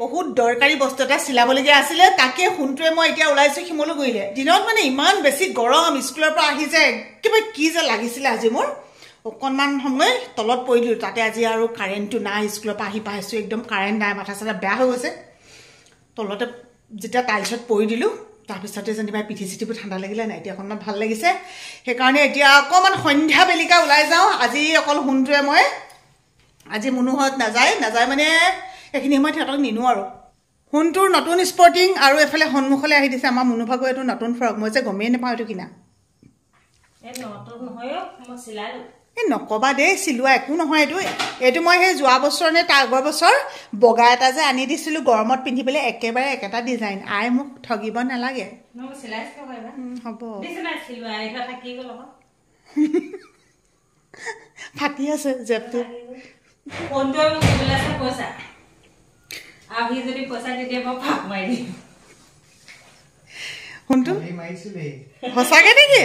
বহুত দৰকাৰী বস্তু এটা চিলাবলগীয়া আছিলে তাকে শুনটোৱে মই এতিয়া ওলাইছো শিমলুগুৰিলে দিনত মানে ইমান বেছি গৰম স্কুলৰ পৰা আহি যায় কিবা কি যে লাগিছিলে আজি মোৰ অকণমান সময় তলত পৰিলোঁ তাতে আজি আৰু কাৰেণ্টটো নাই স্কুলৰ পৰা আহি পাইছোঁ একদম কাৰেণ্ট নাই মাথা চাথা বেয়া হৈ গৈছে তলতে যেতিয়া টাইলছত পৰি দিলোঁ তাৰপিছতে যেনিবা পিঠি চিঠিবোৰ ঠাণ্ডা লাগিলে নাই এতিয়া অকণমান ভাল লাগিছে সেইকাৰণে এতিয়া অকণমান সন্ধ্যা বেলিকা ওলাই যাওঁ আজি অকল শুনটোৱে মই আজি মুনুহত নাযায় মানে এইখিনি সময়ত সিহঁতক নিনো আৰু শুনটোৰ নতুন স্পৰ্টিং আৰু এফালে সন্মুখলৈ আহি দিছে আমাৰ মুনুভাগৰ এইটো নতুন ফ্ৰক মই যে গমেই নাপাওঁ এইটো কিনা নকবা দেই চিলোৱা একো নহয় এইটো মই সেই যোৱা বছৰ নে তাৰ আগৰ বছৰ বগা এটা যে আনি দিছিলোঁ গৰমত পিন্ধিবলৈ একেবাৰে একেটা ডিজাইন আই মোক ঠগিব নালাগে হ'ব ফাটি আছে জেপটো সঁচাকে নেকি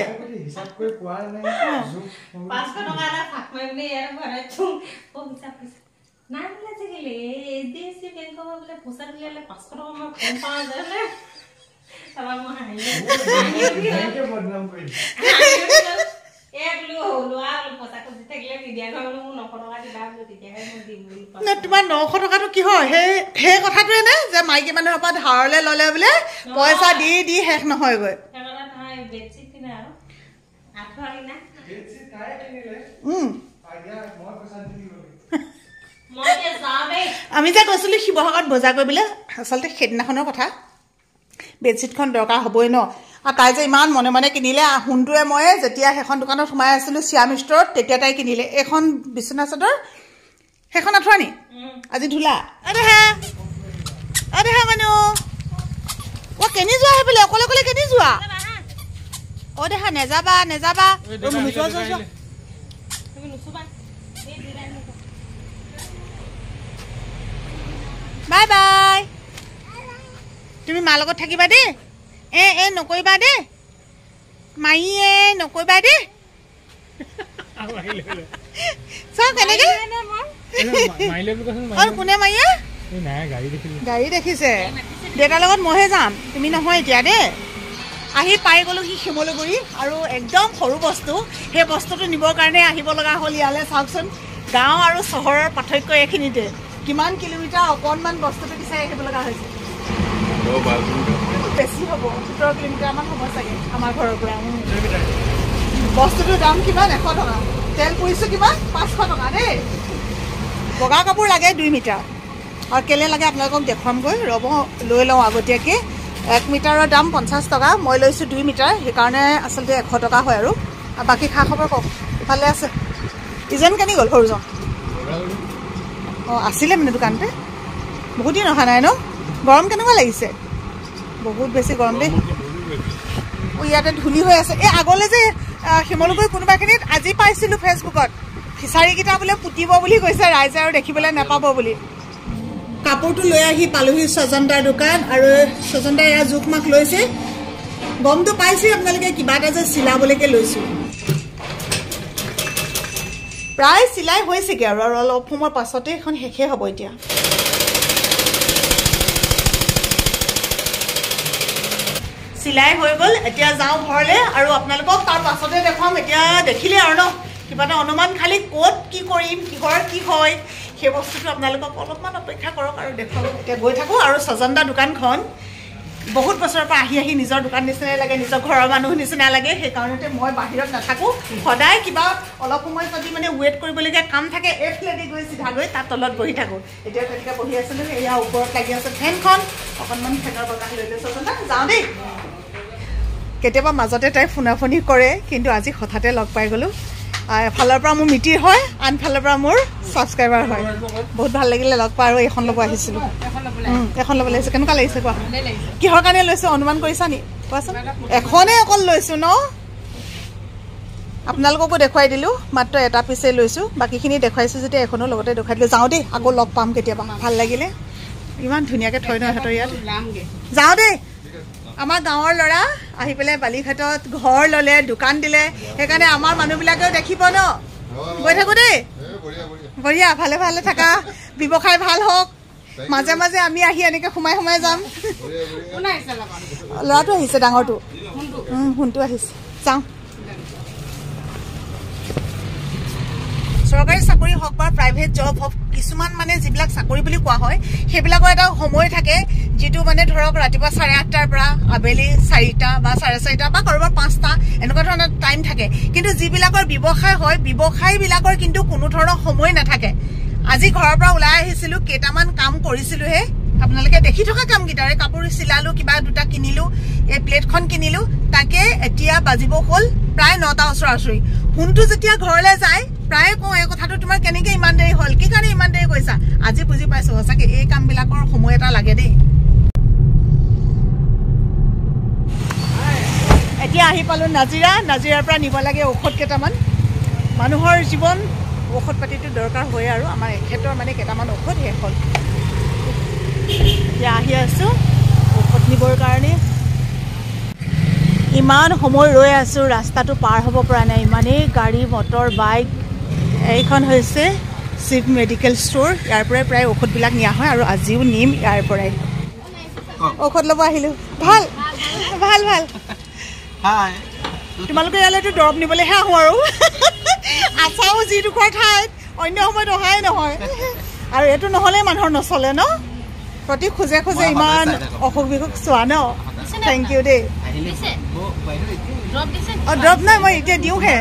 তোমাৰ 900 টকাটো কি হয় সেই কথাটোৱে নে যে মাইকী মানুহৰ পৰা ধাৰলৈ ল'লে বোলে পইচা দি শেষ নহয়গৈ আমি যে কৈছিলোঁ শিৱসাগৰত বজাৰ কৰিবলৈ আচলতে সেইদিনাখনৰ কথা বেডশ্বীটখন দৰকাৰ হ'বই ন আৰু তাই যে ইমান মনে মনে কিনিলে শুনটোৱে মই যেতিয়া সেইখন দোকানত সোমাই আছিলোঁ শ্যাম ষ্টৰত তেতিয়া তাই কিনিলে এইখন বিচনা চাদৰ সেইখন আঁঠুৱা নি আজি ধুলা আৰে হা মানুহ কেনি যোৱা হয় বোলে অকলে কেনি যোৱা দেহা নেযাবা বাই বাই তুমি মাৰ লগত থাকিবা দেই নকৰিবা দেই মাইয়ে নকৰিবা দেই চাওঁ কেনেকে কোনে মাইয়ে গাড়ী দেখিছে দেউতাৰ লগত মইহে যাম তুমি নহয় এতিয়া দেই আহি পাই গ'লো সি শিমলুগুৰি আৰু একদম সৰু বস্তু সেই বস্তুটো নিবৰ কাৰণে আহিব লগা হ'ল ইয়ালৈ চাওকচোন গাঁও আৰু চহৰৰ পাৰ্থক্য এইখিনিতে কিমান কিলোমিটাৰ অকণমান বস্তুটো বিচাৰি আহিব লগা হৈছে বেছি হ'ব 17 কিলোমিটাৰমান হ'ব চাগে আমাৰ ঘৰৰ পৰা বস্তুটোৰ দাম কিমান 100 টকা তেল পৰিছোঁ কিমান 500 টকা দেই বগা কাপোৰ লাগে 2 মিটাৰ আৰু কেলে লাগে আপোনালোকক দেখুৱামগৈ ৰ'ব লৈ লওঁ আগতীয়াকৈ 1 মিটাৰৰ দাম 50 টকা মই লৈছোঁ 2 মিটাৰ সেইকাৰণে আচলতে 100 টকা হয় আৰু বাকী খা খবৰ কওক ইফালে আছে ইজন কেনি গ'ল সৰুজন আছিলে মানে দোকানতে বহুত দিন অহা নাই ন গৰম কেনেকুৱা লাগিছে বহুত বেছি গৰম দেই ইয়াতে ধূলি হৈ আছে আগলৈ যে শিমলুগুৰি কোনোবাখিনিত আজি পাইছিলোঁ ফেচবুকত ফিচাৰীকেইটা বোলে পুতিব বুলি কৈছে ৰাইজে আৰু দেখিবলৈ নাপাব বুলি কাপোৰটো লৈ আহি পালোহি স্বজনদাৰ দোকান আৰু স্বজনদাই এয়া জোখ মাখ লৈছে গমটো পাইছে আপোনালোকে কিবা এটা যে চিলাবলৈকে লৈছোঁ প্ৰায় চিলাই হৈছেগৈ আৰু অলপ সময়ৰ পাছতে এখন শেষে হ'ব এতিয়া চিলাই হৈ গ'ল এতিয়া যাওঁ ঘৰলৈ আৰু আপোনালোকক তাৰ পাছতে দেখুৱাম এতিয়া দেখিলে আৰু ন কিবা এটা অনুমান খালি ক'ত কি কৰিম কিহৰ কি হয় সেই বস্তুটো আপোনালোকক অলপমান অপেক্ষা কৰক আৰু দেখুৱাম এতিয়া গৈ থাকোঁ আৰু স্বজনদাৰ দোকানখন বহুত বছৰৰ পৰা আহি নিজৰ দোকান নিচিনাই লাগে নিজৰ ঘৰৰ মানুহ নিচিনা লাগে সেইকাৰণতে মই বাহিৰত নাথাকোঁ সদায় কিবা অলপ সময় যদি মানে ৱেইট কৰিবলগীয়া কাম থাকে এইফালেদি গৈ চিধা গৈ তাত তলত বহি থাকোঁ এতিয়া তেনেকৈ বহি আছিলোঁ এয়া ওপৰত লাগি আছে ফেনখন অকণমান ফেনৰ বতাহ লৈ লৈছোঁ স্বজনদা যাওঁ দেই কেতিয়াবা মাজতে তাই ফোনাফোনি কৰে কিন্তু আজি হঠাতে লগ পাই গ'লোঁ এফালৰ পৰা মোৰ মিতিৰ হয় আনফালৰ পৰা মোৰ ছাবস্ক্ৰাইবাৰ হয় বহুত ভাল লাগিলে লগ পাই আৰু এইখন ল'ব আহিছিলোঁ এখন ল'ব লাগিছে কেনেকুৱা লাগিছে কোৱা কিহৰ কাৰণে লৈছোঁ অনুমান কৰিছা নি কোৱাচোন এখনেই অকল লৈছোঁ ন আপোনালোককো দেখুৱাই দিলোঁ মাত্ৰ এটা পিচেই লৈছোঁ বাকীখিনি দেখুৱাইছোঁ যেতিয়া এখনো লগতে দেখুৱাই দিলোঁ যাওঁ দেই আকৌ লগ পাম কেতিয়াবা ভাল লাগিলে ইমান ধুনীয়াকৈ থৈ ন সিহঁতৰ ইয়াত যাওঁ দেই আমাৰ গাঁৱৰ ল'ৰা আহি পেলাই বালিঘাটত ঘৰ ল'লে দোকান দিলে সেইকাৰণে আমাৰ মানুহবিলাকেও দেখিব ন গৈ থাকোঁ দেই বঢ়িয়া ভালে থাকা ব্যৱসায় ভাল হওক মাজে মাজে আমি আহি এনেকৈ সোমাই সোমাই যাম ল'ৰাটো আহিছে ডাঙৰটো সোণটো আহিছে যাওঁ চৰকাৰী চাকৰি হওক বা প্ৰাইভেট জব হওক কিছুমান মানে যিবিলাক চাকৰি বুলি কোৱা হয় সেইবিলাকৰ এটা সময় থাকে যিটো মানে ধৰক ৰাতিপুৱা 8:30টাৰ পৰা আবেলি 4টা বা 4:30টা বা কাৰোবাৰ 5টা এনেকুৱা ধৰণৰ টাইম থাকে কিন্তু যিবিলাকৰ ব্যৱসায় হয় ব্যৱসায়বিলাকৰ কিন্তু কোনো ধৰণৰ সময় নাথাকে আজি ঘৰৰ পৰা ওলাই আহিছিলো কেইটামান কাম কৰিছিলোহে আপোনালোকে দেখি থকা কামকেইটাৰে কাপোৰ চিলালো কিবা দুটা কিনিলো এই প্লেটখন কিনিলো তাকে এতিয়া বাজিব হ'ল প্ৰায় 9টা ওচৰা-ওচৰি ফোনটো যেতিয়া ঘৰলৈ যায় প্ৰায় কওঁ এই কথাটো তোমাৰ কেনেকৈ ইমান দেৰি হ'ল কি কাৰণে ইমান দেৰি কৈছা আজি বুজি পাইছো সঁচাকৈ এই কামবিলাকৰ সময় এটা লাগে দেই এতিয়া আহি পালো নাজিৰাৰ পৰা নিব লাগে ঔষধ কেইটামান মানুহৰ জীৱন ঔষধ পাতিটো দৰকাৰ হয় আৰু আমাৰ এখেতৰ মানে কেইটামান ঔষধ শেষ হ'ল এতিয়া আহি আছোঁ ঔষধ নিবৰ কাৰণে ইমান সময় ৰৈ আছোঁ ৰাস্তাটো পাৰ হ'ব পৰা নাই ইমানেই গাড়ী মটৰ বাইক এইখন হৈছে শিৱ মেডিকেল ষ্ট'ৰ ইয়াৰ পৰাই প্ৰায় ঔষধবিলাক নিয়া হয় আৰু আজিও নিম ইয়াৰ পৰাই ঔষধ ল'ব আহিলোঁ ভাল ভাল ভাল তোমালোকে ইয়ালৈতো দৰৱ নিবলৈহে আহোঁ আৰু আছাও যিডোখৰ ঠাইত অন্য সময়ত অহাই নহয় আৰু এইটো নহ'লে মানুহৰ নচলে ন প্ৰতি খোজে খোজে ইমান অসুখ বিসুখ চোৱা ন থেংক ইউ দেই অঁ দৰৱ নাই মই এতিয়া দিওঁহে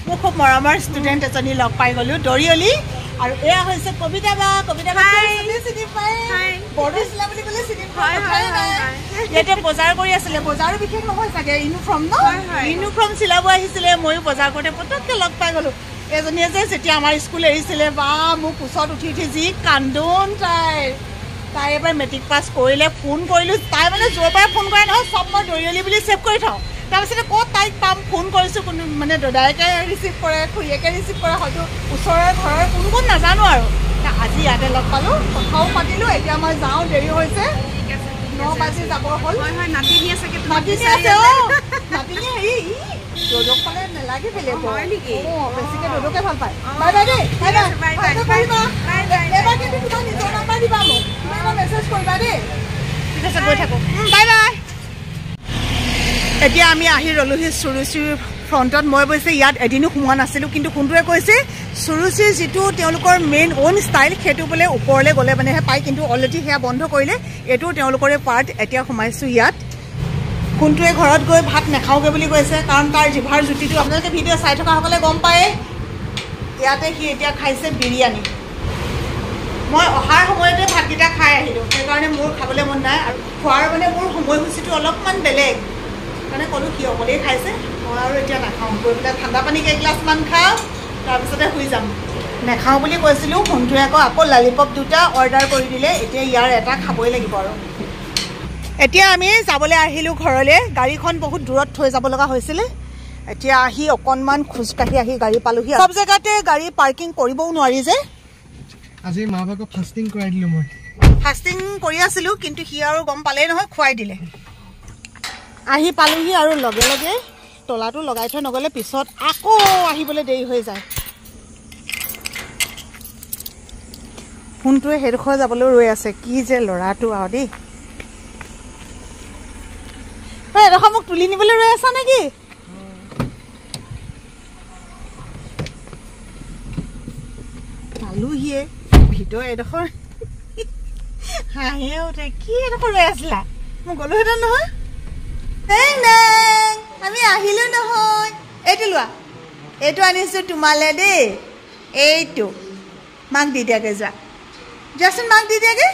মোৰ খুব মৰমৰ ষ্টুডেণ্ট এজনী লগ পাই গ'লোঁ দৰিয়লি আৰু এয়া হৈছে কবিতা বা চিনি পায় বৰদৈচিলা বুলি ক'লে চিনি পায় ইয়াতে বজাৰ কৰি আছিলে বজাৰো বিশেষ নহয় চাগে ইউনিফৰ্ম ন ইউনিফৰ্ম চিলাব আহিছিলে ময়ো বজাৰ কৰোঁতে পটককৈ লগ পাই গ'লোঁ এজনীয়ে যে যেতিয়া আমাৰ স্কুল এৰিছিলে বা মোক কোচত উঠি উঠি যি কান্দোন তাই এবাৰ মেট্ৰিক পাছ কৰিলে ফোন কৰিলোঁ তাই মানে য'ৰ পৰাই ফোন কৰে নহয় চব মই দৰিয়লি বুলি ছেভ কৰি থওঁ তাৰপিছতে ক'ত তাইক পাম ফোন কৰিছোঁ কোনো মানে দাদায়েকে ৰিচিভ কৰে খুৰীয়েকে ৰিচিভ কৰে হয়তো ওচৰৰে ঘৰৰ কোন কোন নাজানো আৰু আজি ইয়াতে লগ পালোঁ কথাও পাতিলোঁ এতিয়া মই যাওঁ দেৰি হৈছে 9 বাজি যাব হ'ল নাতিনী আছে নাতিনী হেৰি দদক পালে নালাগে বেলেগ অঁ বেছিকৈ দদকে ভাল পায় বাই বাই দেই এবাৰ কিন্তু তোমাৰ নিজৰ নাম্বাৰ দিবা মোক তুমি এবাৰ মেছেজ কৰিবা দেই ঠিক আছে গৈ থাকোঁ বাই বাই এতিয়া আমি আহি ৰ'লোহি সুৰুচিৰ ফ্ৰণ্টত মই অৱশ্যে ইয়াত এদিনো সোমোৱা নাছিলোঁ কিন্তু কোনটোৱে কৈছে সুৰুচিৰ যিটো তেওঁলোকৰ মেইন অ'ন ষ্টাইল সেইটো বোলে ওপৰলৈ গ'লে মানেহে পায় কিন্তু অলৰেডি সেয়া বন্ধ কৰিলে এইটো তেওঁলোকৰে পাৰ্ট এতিয়া সোমাইছোঁ ইয়াত কোনটোৱে ঘৰত গৈ ভাত নাখাওঁগৈ বুলি কৈছে কাৰণ তাৰ জিভাৰ জুতিটো আপোনালোকে ভিডিঅ' চাই থকাসকলে গম পায়ে ইয়াতে সি এতিয়া খাইছে বিৰিয়ানী মই অহাৰ সময়তে ভাতকেইটা খাই আহিলোঁ সেইকাৰণে মোৰ খাবলৈ মন নাই আৰু খোৱাৰ মানে মোৰ সময়সূচীটো অলপমান বেলেগ মানে ক'লোঁ সি অকলেই খাইছে মই আৰু এতিয়া নাখাওঁ গৈ পেলাই ঠাণ্ডা পানী কেইগ্লাছমান খাওঁ তাৰপিছতে শুই যাম নাখাওঁ বুলি কৈছিলোঁ ফোনটোৱে আকৌ ললিপপ 2টা অৰ্ডাৰ কৰি দিলে এতিয়া ইয়াৰ এটা খাবই লাগিব আৰু এতিয়া আমি যাবলৈ আহিলোঁ ঘৰলৈ গাড়ীখন বহুত দূৰত থৈ যাব লগা হৈছিলে এতিয়া আহি অকণমান খোজকাঢ়ি আহি গাড়ী পালোহি চব জেগাতে গাড়ী পাৰ্কিং কৰিবও নোৱাৰি যে আজি মা বাবাক ফাষ্টিং কৰাই দিলোঁ মই ফাষ্টিং কৰি আছিলোঁ কিন্তু সি আৰু গম পালেই নহয় খুৱাই দিলে আহি পালোহি আৰু লগে লগে তলাটো লগাই থৈ নগ'লে পিছত আকৌ আহিবলৈ দেৰি হৈ যায় ফোনটোৱে সেইডোখৰ যাবলৈ ৰৈ আছে কি যে ল'ৰাটো আৰু দেই এডোখৰ মোক তুলি নিবলৈ ৰৈ আছা নেকি পালোহিয়ে ভিতৰ এডোখৰ হাঁহিয়ে উঠে কি এডোখৰ ৰৈ আছিলা মই গ'লোহেঁতেন নহয় আমি আহিলোঁ নহয় এইটো লোৱা এইটো আনিছোঁ তোমালৈ দেই এইটো মাক দি দিয়াগৈ যোৱাচোন মাক দি দিয়াগৈ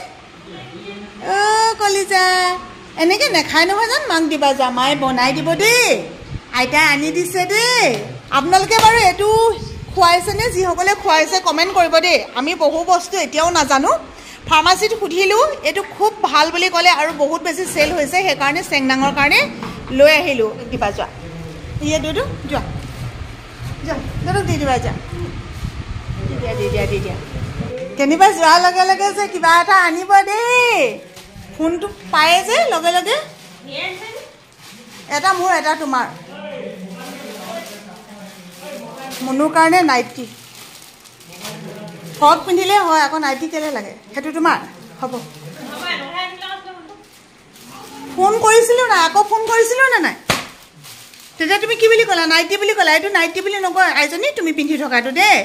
অ' কলিজা এনেকৈ নাখায় নহয় জান মাক দিবা যোৱা মায়ে বনাই দিব দেই আইতাই আনি দিছে দেই আপোনালোকে বাৰু এইটো খুৱাইছেনে যিসকলে খুৱাইছে কমেণ্ট কৰিব দেই আমি বহু বস্তু এতিয়াও নাজানো ফাৰ্মাচীত সুধিলোঁ এইটো খুব ভাল বুলি ক'লে আৰু বহুত বেছি চেল হৈছে সেইকাৰণে চেংনাঙৰ কাৰণে লৈ আহিলোঁ দিবা যোৱা ইয়ে দুদু যোৱা দুদুক দি দিবা যোৱা দি দিয়া কেনিবা যোৱাৰ লগে লগে যে কিবা এটা আনিব দেই ফোনটো পায়ে যে লগে লগে এটা মোৰ এটা তোমাৰ মুনুৰ কাৰণে নাইটি ফ্ৰক পিন্ধিলে হয় আকৌ নাইটি কেলে লাগে সেইটো তোমাৰ হ'ব ফোন কৰিছিলোঁ না আকৌ ফোন কৰিছিলোঁ না নাই তেতিয়া তুমি কি বুলি ক'লা নাইটি বুলি ক'লা এইটো নাইটি বুলি নকয় আইজনী তুমি পিন্ধি থকা এইটো দেই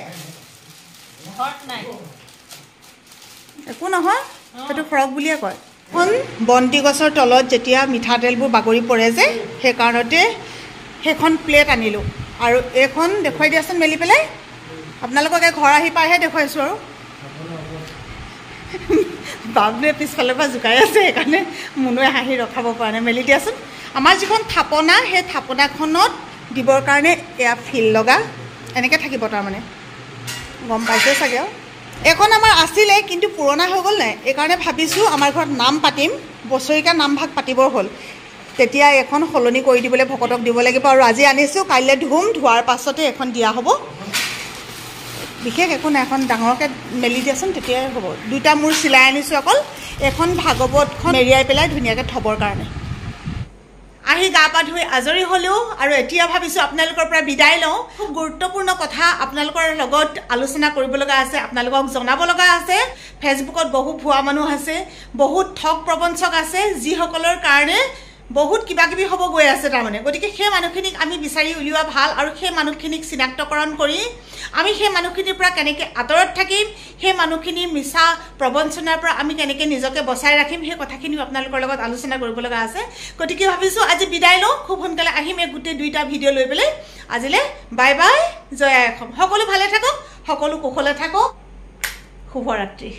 একো নহয় সেইটো ফ্ৰক বুলিয়ে কয় এখন বন্তি গছৰ তলত যেতিয়া মিঠাতেলবোৰ বাগৰি পৰে যে সেইকাৰণতে সেইখন প্লেট আনিলোঁ আৰু এইখন দেখুৱাই দিয়াচোন মেলি পেলাই আপোনালোকক ঘৰ আহি পাইহে দেখুৱাইছোঁ আৰু বাবুৱে পিছফালৰ পৰা জোকাই আছে সেইকাৰণে মুনুৱে হাঁহি ৰখাব পৰা নাই মেলি দিয়াচোন আমাৰ যিখন থাপনা সেই থাপনাখনত দিবৰ কাৰণে এয়া ফিল লগা এনেকৈ থাকিব তাৰমানে গম পাইছে চাগে আৰু এখন আমাৰ আছিলে কিন্তু পুৰণা হৈ গ'ল নাই এইকাৰণে ভাবিছোঁ আমাৰ ঘৰত নাম পাতিম বছৰিকা নামভাগ পাতিবৰ হ'ল তেতিয়া এখন সলনি কৰি দিবলৈ ভকতক দিব লাগিব আৰু আজি আনিছোঁ কাইলৈ ধুম ধোৱাৰ পাছতে এখন দিয়া হ'ব বিশেষ একো নাই এখন ডাঙৰকৈ মেলি দিয়াচোন তেতিয়াই হ'ব দুটা মোৰ চিলাই আনিছোঁ অকল এখন ভাগৱতখন মেৰিয়াই পেলাই ধুনীয়াকৈ থ'বৰ কাৰণে আহি গা পা ধুই আজৰি হ'লোঁ আৰু এতিয়া ভাবিছোঁ আপোনালোকৰ পৰা বিদায় লওঁ খুব গুৰুত্বপূৰ্ণ কথা আপোনালোকৰ লগত আলোচনা কৰিব লগা আছে আপোনালোকক জনাব লগা আছে ফেচবুকত বহু ভুৱা মানুহ আছে বহুত ঠগ প্ৰবঞ্চক আছে যিসকলৰ কাৰণে বহুত কিবা কিবি হ'ব গৈ আছে তাৰমানে গতিকে সেই মানুহখিনিক আমি বিচাৰি উলিওৱা ভাল আৰু সেই মানুহখিনিক চিনাক্তকৰণ কৰি আমি সেই মানুহখিনিৰ পৰা কেনেকৈ আঁতৰত থাকিম সেই মানুহখিনিৰ মিছা প্ৰবঞ্চনাৰ পৰা আমি কেনেকৈ নিজকে বচাই ৰাখিম সেই কথাখিনিও আপোনালোকৰ লগত আলোচনা কৰিব লগা আছে গতিকে ভাবিছোঁ আজি বিদায় লওঁ খুব সোনকালে আহিম এই গোটেই দুইটা ভিডিঅ' লৈ পেলাই আজিলৈ বাই বাই জয় আই অসম সকলো ভালে থাকক সকলো কুশলে থাকক শুভৰাত্ৰি